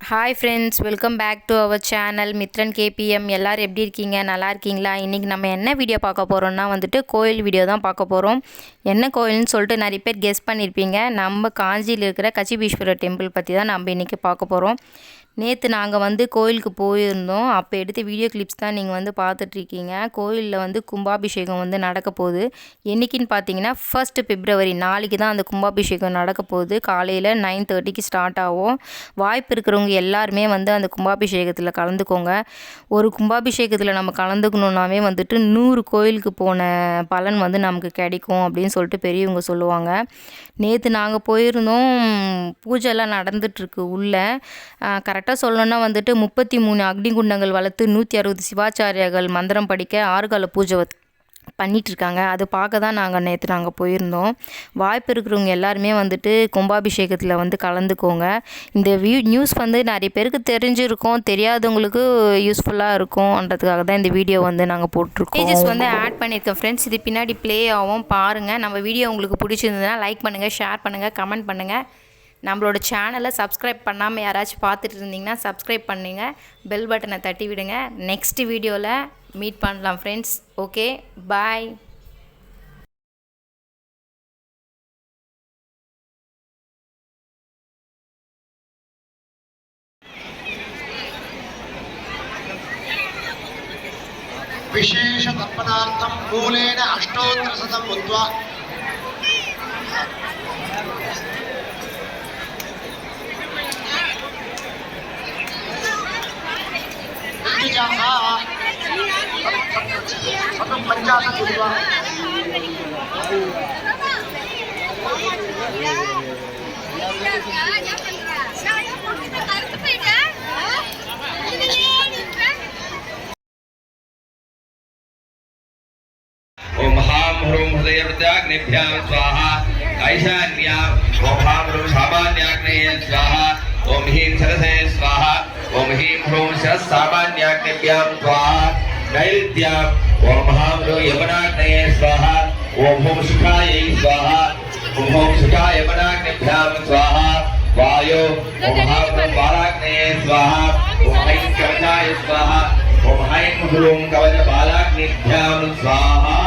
Hi friends, welcome back to our channel Mithran KPM. எல்லோரும் எப்படி இருக்கீங்க? நல்லா இருக்கீங்களா? இன்றைக்கி நம்ம என்ன வீடியோ பார்க்க போகிறோம்னா கோயில் வீடியோ தான் பார்க்க போகிறோம். என்ன கோயில்னு சொல்லிட்டு நிறைய பேர் கெஸ் பண்ணியிருப்பீங்க. நம்ம காஞ்சியில் இருக்கிற கச்சிபீஸ்வரர் டெம்பிள் பற்றி தான் நம்ம இன்றைக்கி பார்க்க போகிறோம். நேற்று நாங்கள் கோயிலுக்கு போயிருந்தோம். அப்போ எடுத்த வீடியோ கிளிப்ஸ் தான் நீங்கள் பார்த்துட்ருக்கீங்க. கோயிலில் கும்பாபிஷேகம் நடக்க போகுது. என்றைக்கின்னு பார்த்தீங்கன்னா 1 பிப்ரவரி, நாளைக்கு தான் அந்த கும்பாபிஷேகம் நடக்க போகுது. காலையில் 9:30க்கு ஸ்டார்ட் ஆகும். வாய்ப்பு இருக்கிறவங்க எல்லாருமே அந்த கும்பாபிஷேகத்தில் கலந்துக்கோங்க. ஒரு கும்பாபிஷேகத்தில் நம்ம கலந்துக்கணுன்னாவே 100 கோயிலுக்கு போன பலன் நமக்கு கிடைக்கும் அப்படின்னு சொல்லிட்டு பெரியவங்க சொல்லுவாங்க. நேற்று நாங்கள் போயிருந்தோம். பூஜைலாம் நடந்துகிட்ருக்கு உள்ளே. கரெக்டாக சொல்லணுன்னா 33 அக்னிகுண்டங்கள் வளர்த்து 160 சிவாச்சாரியார்கள் மந்திரம் படிக்க 6 கால பூஜை பண்ணிகிட்ருக்காங்க. அது பார்க்க தான் நேற்று போயிருந்தோம். வாய்ப்பு இருக்கிறவங்க எல்லாருமே கும்பாபிஷேகத்தில் கலந்துக்கோங்க. இந்த நியூஸ் நிறைய பேருக்கு தெரிஞ்சிருக்கும், தெரியாதவங்களுக்கு யூஸ்ஃபுல்லாக இருக்கும்ன்றதுக்காக தான் இந்த வீடியோ நாங்கள் போட்டிருக்கோம். பேஜஸ் ஆட் பண்ணியிருக்கேன் ஃப்ரெண்ட்ஸ். இது பின்னாடி ப்ளே ஆகும் பாருங்கள். நம்ம வீடியோ உங்களுக்கு பிடிச்சிருந்ததுன்னா லைக் பண்ணுங்கள், ஷேர் பண்ணுங்கள், கமெண்ட் பண்ணுங்கள். நம்மளோட சேனலை சப்ஸ்கிரைப் பண்ணாமல் யாராச்சும் பார்த்துட்டு இருந்தீங்கன்னா சப்ஸ்கிரைப் பண்ணுங்க, பெல் பட்டனை தட்டி விடுங்க. நெக்ஸ்ட் வீடியோவில் மீட் பண்ணலாம் ஃப்ரெண்ட்ஸ். ஓகே, பாய். विशेष तर्पणार्थं मूलेन अष्टोत्तरशतं मुद्वा ओम हां ह्रूं हृदयवृत्ताग्निभ्यां स्वाहा ऐशान्यां ओम हां ह्रूं सामान्याग्नेय स्वाहा ओम ह्रीं सरसे स्वाहा ओम ह्रीं ह्रूं सरसामान्याग्निभ्यां स्वाहा नैऋत्यां ओम हां ह्रूं यमनाग्नेय स्वाहा ओम ह्रूं सुखायै स्वाहा ओम ह्रूं सुखाय यमनाग्निभ्यां स्वाहा वायो ओम हां ह्रूं बालाग्नेय स्वाहा ओम ऐं कवचाय स्वाहा ओम ऐं ह्रूं कवच बालाग्निभ्यां स्वाहा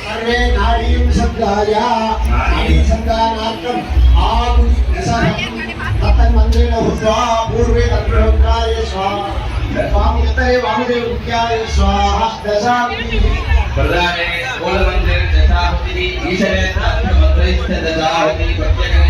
सर्वे नाडीं शब्दाय नाडी संगानार्थं आहुति दशहं ततः मन्त्रेण हुत्वा पूर्वे तत्प्रहोत्राय स्वाहा वामुत्तरे वामदेवमुख्याय स्वाहा दशाहुति प्रदाने मूलमन्त्रे दशाहुति ईशने तत्प्रमन्त्रे दशाहुति प्रत्येक